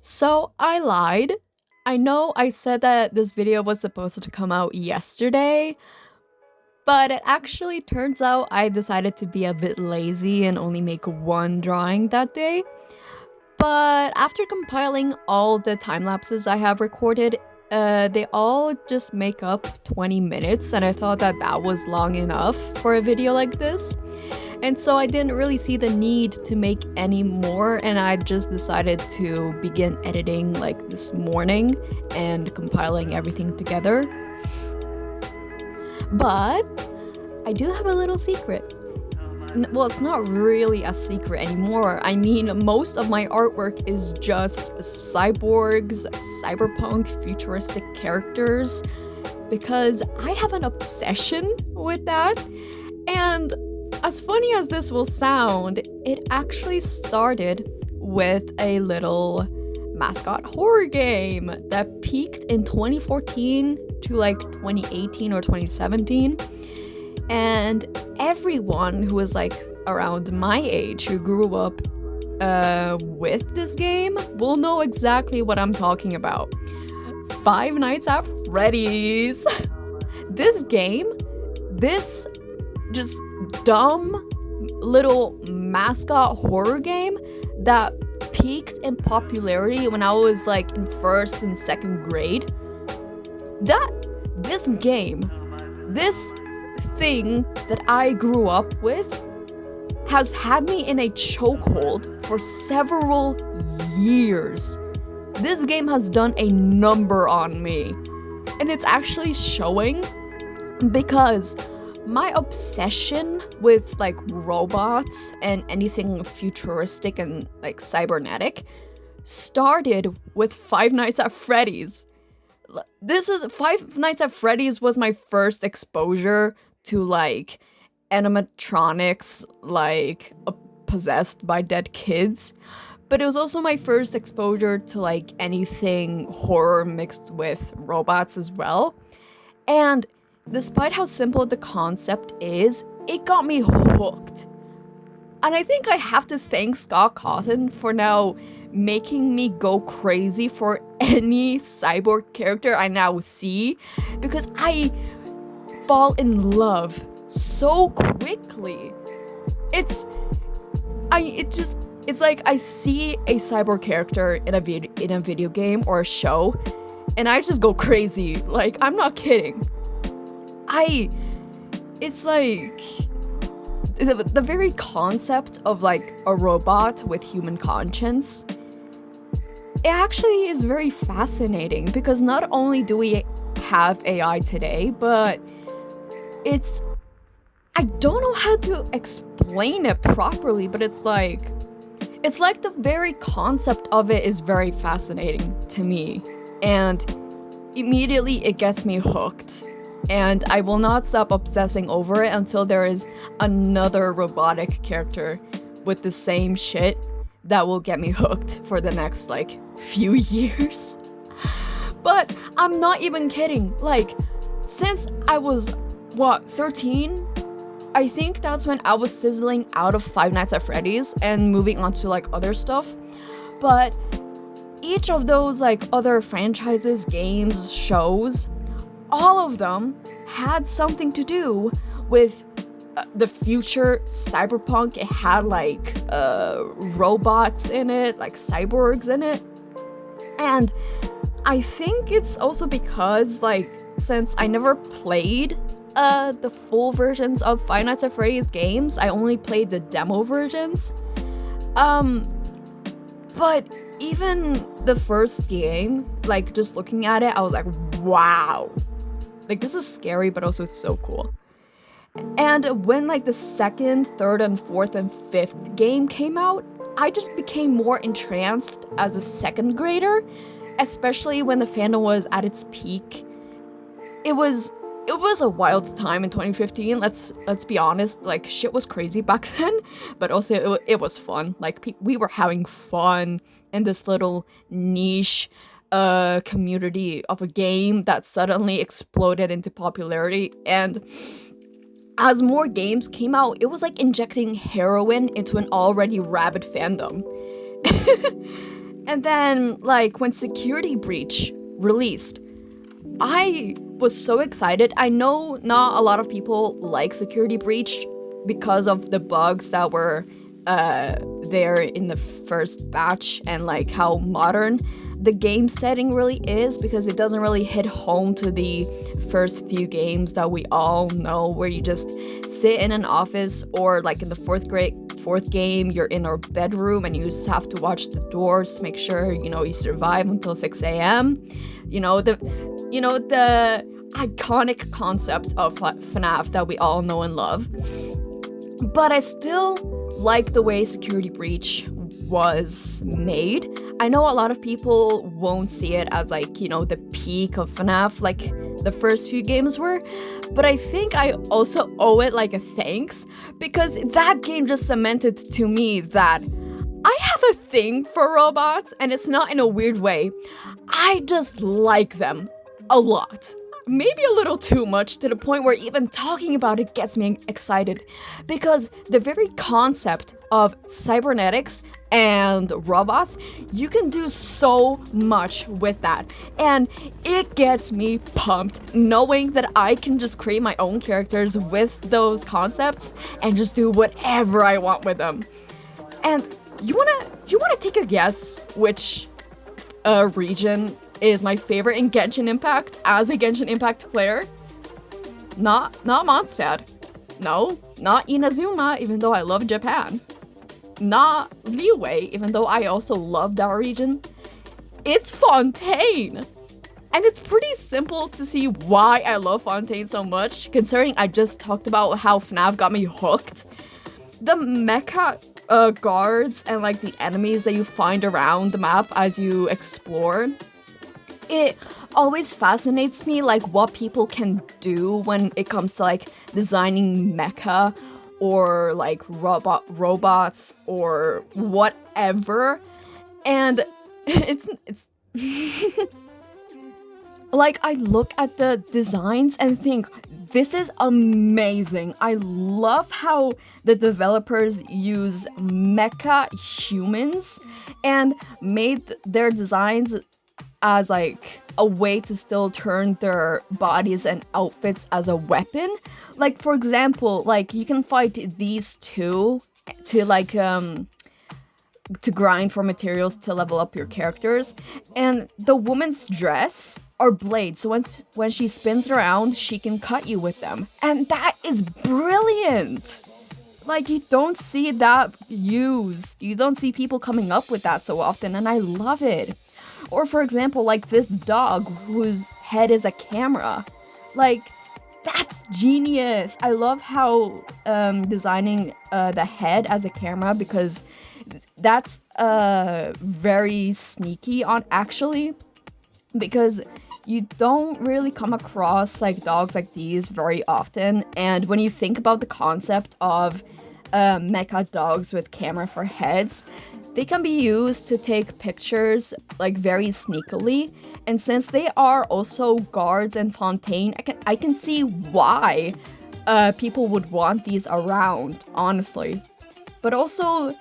So I lied. I know I said that this video was supposed to come out yesterday, but it actually turns out I decided to be a bit lazy and only make one drawing that day. But after compiling all the time lapses I have recorded, they all just make up 20 minutes, and I thought that that was long enough for a video like this. And so I didn't really see the need to make any more, and I just decided to begin editing like this morning and compiling everything together. But I do have a little secret. Well, it's not really a secret anymore. I mean, most of my artwork is just cyborgs, cyberpunk, futuristic characters, because I have an obsession with that. And as funny as this will sound, it actually started with a little mascot horror game that peaked in 2014 to like 2018 or 2017. And everyone who was like around my age who grew up with this game will know exactly what I'm talking about. Five Nights at Freddy's. This game, this just dumb little mascot horror game that peaked in popularity when I was like in first and second grade. This game, this thing that I grew up with has had me in a chokehold for several years. This game has done a number on me, and it's actually showing because my obsession with like robots and anything futuristic and like cybernetic started with Five Nights at Freddy's. Five Nights at Freddy's was my first exposure to like animatronics, like possessed by dead kids. But it was also my first exposure to like anything horror mixed with robots as well. And despite how simple the concept is, it got me hooked. And I think I have to thank Scott Cawthon for now making me go crazy for any cyborg character I now see, because I fall in love so quickly. It's like I see a cyborg character in a video game or a show, and I just go crazy. Like, I'm not kidding. It's like the very concept of like a robot with human conscience, it actually is very fascinating, because not only do we have AI today, but I don't know how to explain it properly, but it's like the very concept of it is very fascinating to me, and immediately it gets me hooked. And I will not stop obsessing over it until there is another robotic character with the same shit that will get me hooked for the next like few years. But I'm not even kidding. Like, since I was 13? I think that's when I was sizzling out of Five Nights at Freddy's and moving on to like other stuff. But each of those like other franchises, games, shows, all of them had something to do with the future cyberpunk. It had like robots in it, like cyborgs in it. And I think it's also because like, since I never played the full versions of Five Nights at Freddy's games, I only played the demo versions. But even the first game, like just looking at it, I was like, wow. Like, this is scary, but also it's so cool. And when like the second, third, and fourth, and fifth game came out, I just became more entranced as a second grader, especially when the fandom was at its peak. It was a wild time in 2015. Let's be honest. Like, shit was crazy back then, but also it was fun. Like, we were having fun in this little niche community of a game that suddenly exploded into popularity. And as more games came out, it was like injecting heroin into an already rabid fandom. And then, like, when Security Breach released, I was so excited. I know not a lot of people like Security Breach because of the bugs that were there in the first batch and like how modern the game setting really is, because it doesn't really hit home to the first few games that we all know, where you just sit in an office, or like in the fourth game, you're in our bedroom and you just have to watch the doors to make sure, you survive until 6 a.m. The iconic concept of FNAF that we all know and love. But I still like the way Security Breach was made. I know a lot of people won't see it as like, the peak of FNAF like the first few games were, but I think I also owe it like a thanks, because that game just cemented to me that I have a thing for robots, and it's not in a weird way. I just like them a lot. Maybe a little too much, to the point where even talking about it gets me excited, because the very concept of cybernetics and robots, you can do so much with that, and it gets me pumped knowing that I can just create my own characters with those concepts and just do whatever I want with them. And you wanna take a guess which region is my favorite in Genshin Impact as a Genshin Impact player? Not Mondstadt. No, not Inazuma, even though I love Japan. Not Liyue, even though I also love that region. It's Fontaine! And it's pretty simple to see why I love Fontaine so much, considering I just talked about how FNAF got me hooked. The mecha guards and like the enemies that you find around the map as you explore, it always fascinates me like what people can do when it comes to like designing mecha or like robots or whatever. And it's like, I look at the designs and think, this is amazing. I love how the developers use mecha humans and made their designs as like a way to still turn their bodies and outfits as a weapon. Like, for example, like you can fight these two to like to grind for materials to level up your characters, and the woman's dress are blades, so when she spins around, she can cut you with them, and that is brilliant. Like, you don't see that used. You don't see people coming up with that so often, and I love it. Or for example, like this dog whose head is a camera. Like, that's genius. I love how designing the head as a camera, because that's very sneaky on actually, because you don't really come across like dogs like these very often. And when you think about the concept of mecha dogs with camera for heads, they can be used to take pictures like very sneakily. And since they are also guards in Fontaine, I can see why people would want these around, honestly. But also,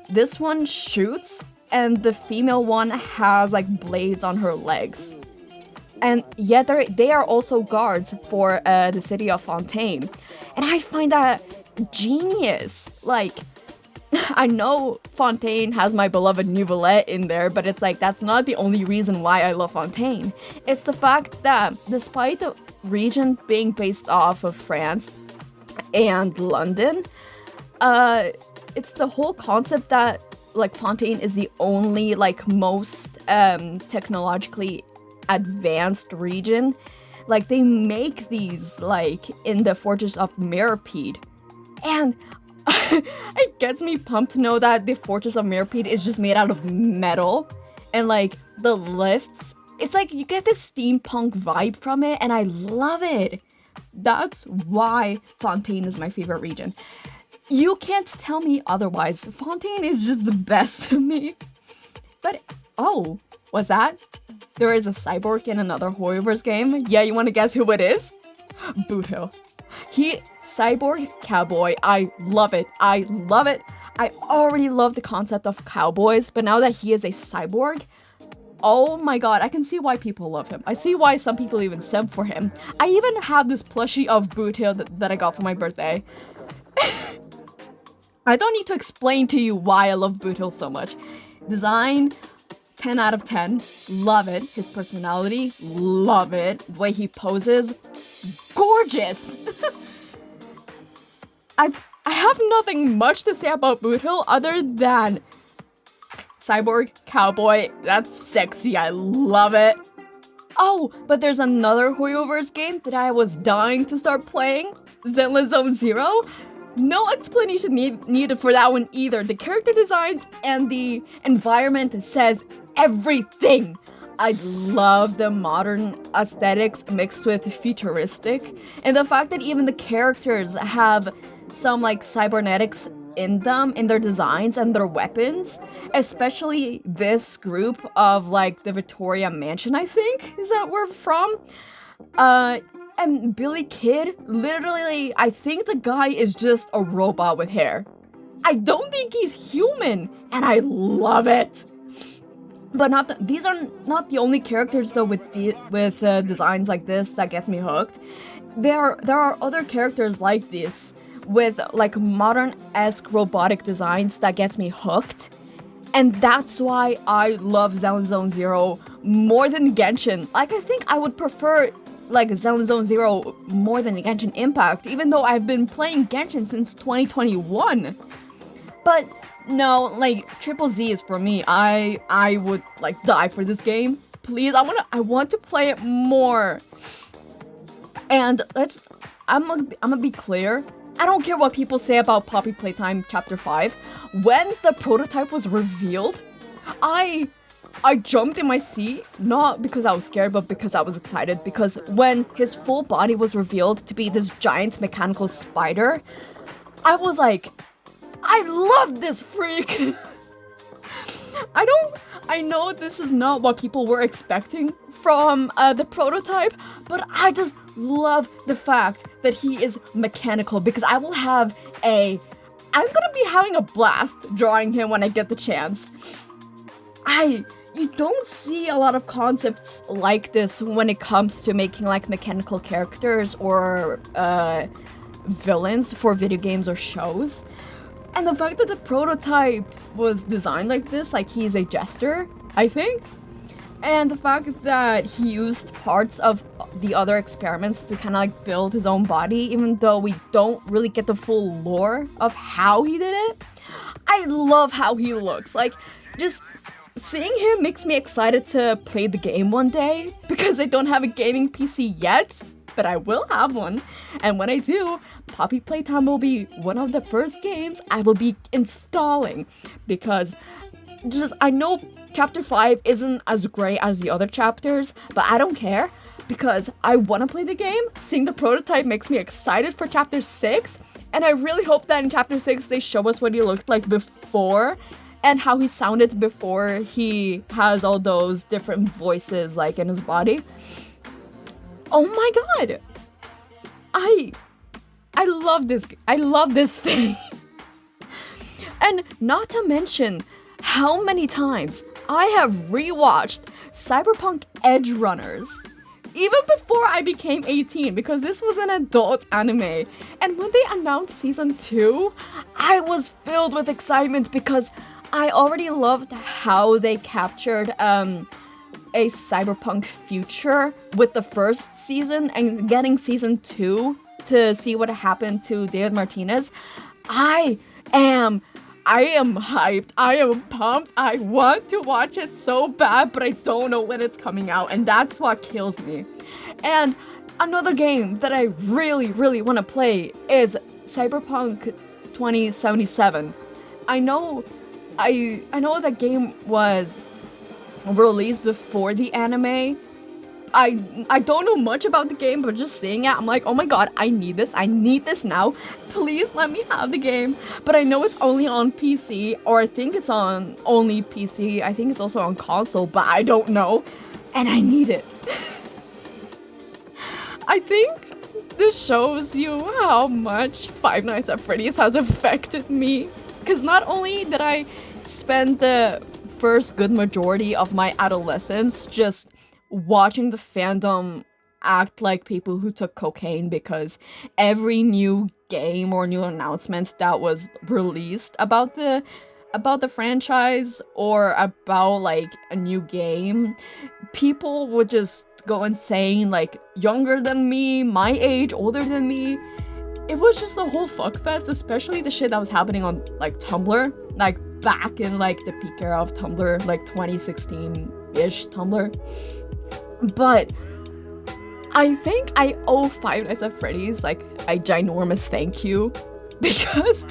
this one shoots, and the female one has like blades on her legs. And yet they are also guards for the city of Fontaine. And I find that genius. Like, I know Fontaine has my beloved Nouvellette in there, but it's like, that's not the only reason why I love Fontaine. It's the fact that despite the region being based off of France and London, it's the whole concept that like Fontaine is the only like most technologically advanced region. Like, they make these like in the Fortress of Mirrorpeed, and it gets me pumped to know that the Fortress of Mirrorpeed is just made out of metal, and like the lifts, it's like you get this steampunk vibe from it, and I love it. That's why Fontaine is my favorite region. You can't tell me otherwise. Fontaine is just the best to me. But oh, what's that? There is a cyborg in another Hoyoverse game. Yeah, you want to guess who it is? Boothill. Cyborg cowboy. I love it. I love it. I already love the concept of cowboys, but now that he is a cyborg, oh my god, I can see why people love him. I see why some people even simp for him. I even have this plushie of Boot Hill that I got for my birthday. I don't need to explain to you why I love Boot Hill so much. Design, 10 out of 10. Love it. His personality, love it. The way he poses, gorgeous. I have nothing much to say about Boot Hill other than cyborg, cowboy, that's sexy, I love it. Oh, but there's another Hoyoverse game that I was dying to start playing, Zenless Zone Zero. No explanation needed for that one either. The character designs and the environment says everything. I love the modern aesthetics mixed with futuristic, and the fact that even the characters have some like cybernetics in them, in their designs and their weapons, especially this group of like the Victoria Mansion, I think, is that where from? And Billy Kid, literally, I think the guy is just a robot with hair. I don't think he's human, and I love it. But these are not the only characters though with designs like this that gets me hooked. There are other characters like this with like modern-esque robotic designs that gets me hooked. And that's why I love Zenless Zone Zero more than Genshin. Like, I think I would prefer like Zenless Zone Zero more than Genshin Impact, even though I've been playing Genshin since 2021. But no, like Triple Z is for me. I would like die for this game. Please, I want to play it more. And I'm gonna be clear. I don't care what people say about Poppy Playtime Chapter 5. When the prototype was revealed, I jumped in my seat, not because I was scared, but because I was excited. Because when his full body was revealed to be this giant mechanical spider, I was like, I love this freak! I know this is not what people were expecting from the prototype, but I just love the fact that he is mechanical, because I'm gonna be having a blast drawing him when I get the chance. You don't see a lot of concepts like this when it comes to making like mechanical characters or villains for video games or shows. And the fact that the prototype was designed like this, like he's a jester, I think. And the fact that he used parts of the other experiments to kind of like build his own body, even though we don't really get the full lore of how he did it. I love how he looks. Like, just seeing him makes me excited to play the game one day, because I don't have a gaming PC yet, but I will have one. And when I do, Poppy Playtime will be one of the first games I will be installing, because I know Chapter 5 isn't as great as the other chapters, but I don't care, because I want to play the game. Seeing the prototype makes me excited for Chapter 6, and I really hope that in Chapter 6 they show us what he looked like before, and how he sounded before he has all those different voices like in his body. Oh my god! I love this. I love this thing. And not to mention how many times I have rewatched Cyberpunk Edge Runners, even before I became 18, because this was an adult anime. And when they announced season 2, I was filled with excitement, because I already loved how they captured a cyberpunk future with the first season, and getting season 2 to see what happened to David Martinez. I am hyped. I am pumped. I want to watch it so bad, but I don't know when it's coming out, and that's what kills me. And another game that I really, really want to play is Cyberpunk 2077. I know that game was released before the anime. I don't know much about the game, but just seeing it, I'm like, oh my god, I need this now. Please let me have the game. But I know it's only on PC, or I think it's on only PC. I think it's also on console, but I don't know. And I need it. I think this shows you how much Five Nights at Freddy's has affected me. Because not only did I spend the first good majority of my adolescence just watching the fandom act like people who took cocaine, because every new game or new announcement that was released about the franchise or about like a new game, people would just go insane, like younger than me, my age, older than me. It was just a whole fuckfest, especially the shit that was happening on like Tumblr, like back in like the peak era of Tumblr, like 2016-ish Tumblr. But I think I owe Five Nights at Freddy's like a ginormous thank you, because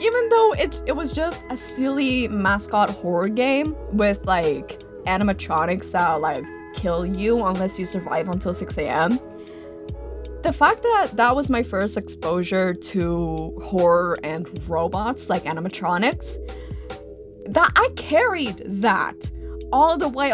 even though it was just a silly mascot horror game with like animatronics that like kill you unless you survive until 6 a.m., the fact that that was my first exposure to horror and robots, like animatronics, that I carried that all the way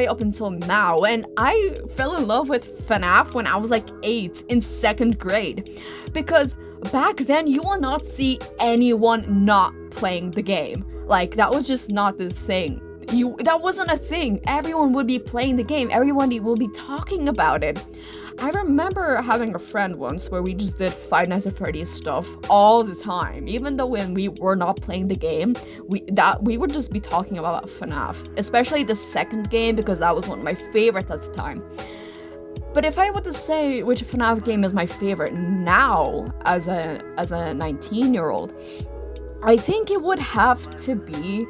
up until now. And I fell in love with FNAF when I was like 8 in 2nd grade, because back then you will not see anyone not playing the game. Like, that was just not the thing. That wasn't a thing. Everyone would be playing the game. Everyone will be talking about it. I remember having a friend once where we just did Five Nights at Freddy's stuff all the time. Even though when we were not playing the game, we would just be talking about FNAF. Especially the second game, because that was one of my favorites at the time. But if I were to say which FNAF game is my favorite now as a 19-year-old, I think it would have to be...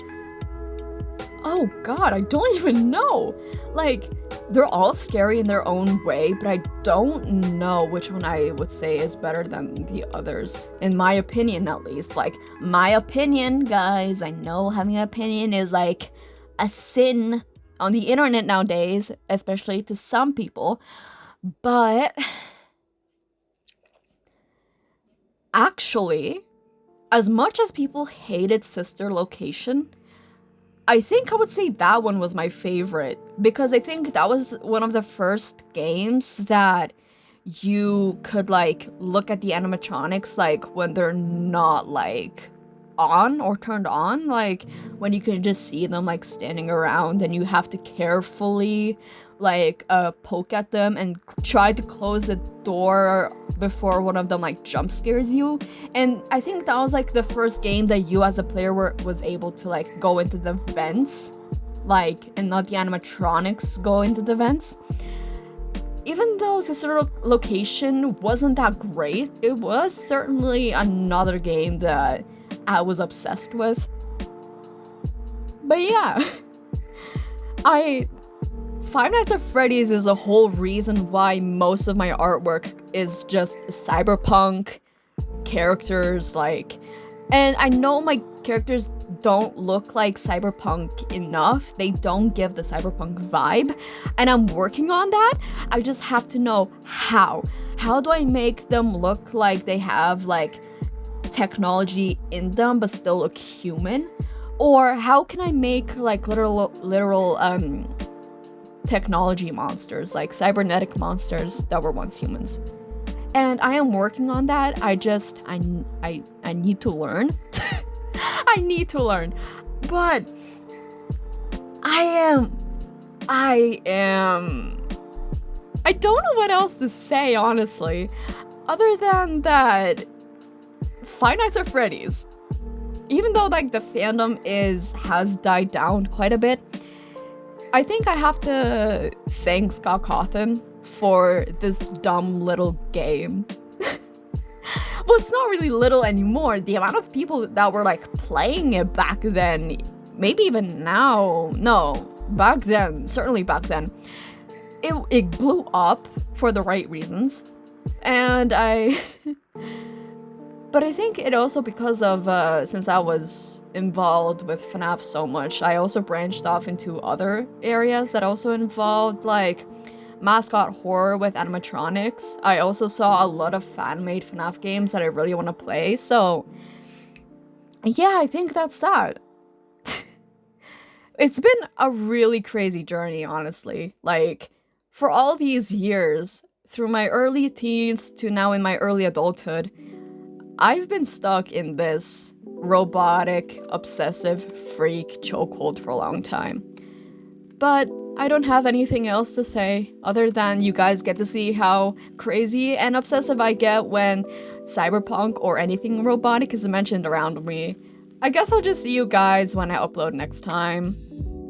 Oh god, I don't even know. Like, they're all scary in their own way, but I don't know which one I would say is better than the others. In my opinion, at least. Like, my opinion, guys. I know having an opinion is like a sin on the internet nowadays, especially to some people. But actually, as much as people hated Sister Location, I think I would say that one was my favorite, because I think that was one of the first games that you could like look at the animatronics like when they're not like on or turned on, like when you can just see them like standing around and you have to carefully like poke at them and try to close the door before one of them like jump scares you. And I think that was like the first game that you as a player was able to like go into the vents, like, and not the animatronics go into the vents. Even though Sister Location wasn't that great, it was certainly another game that I was obsessed with. But yeah, Five Nights at Freddy's is the whole reason why most of my artwork is just cyberpunk characters, like, and I know my characters don't look like cyberpunk enough. They don't give the cyberpunk vibe, and I'm working on that. I just have to know how. How do I make them look like they have like technology in them but still look human? Or how can I make like literal technology monsters, like cybernetic monsters that were once humans? And I am working on that. I need to learn. I need to learn. But I don't know what else to say, honestly, other than that Five Nights at Freddy's, even though like the fandom has died down quite a bit, I think I have to thank Scott Cawthon for this dumb little game. Well, it's not really little anymore. The amount of people that were like playing it back then, maybe even now, no, back then, certainly back then, it blew up for the right reasons. And but I think it also because of, since I was involved with FNAF so much, I also branched off into other areas that also involved, like, mascot horror with animatronics. I also saw a lot of fan-made FNAF games that I really want to play, so yeah, I think that's that. It's been a really crazy journey, honestly. Like, for all these years, through my early teens to now in my early adulthood, I've been stuck in this robotic, obsessive freak chokehold for a long time. But I don't have anything else to say other than you guys get to see how crazy and obsessive I get when Cyberpunk or anything robotic is mentioned around me. I guess I'll just see you guys when I upload next time.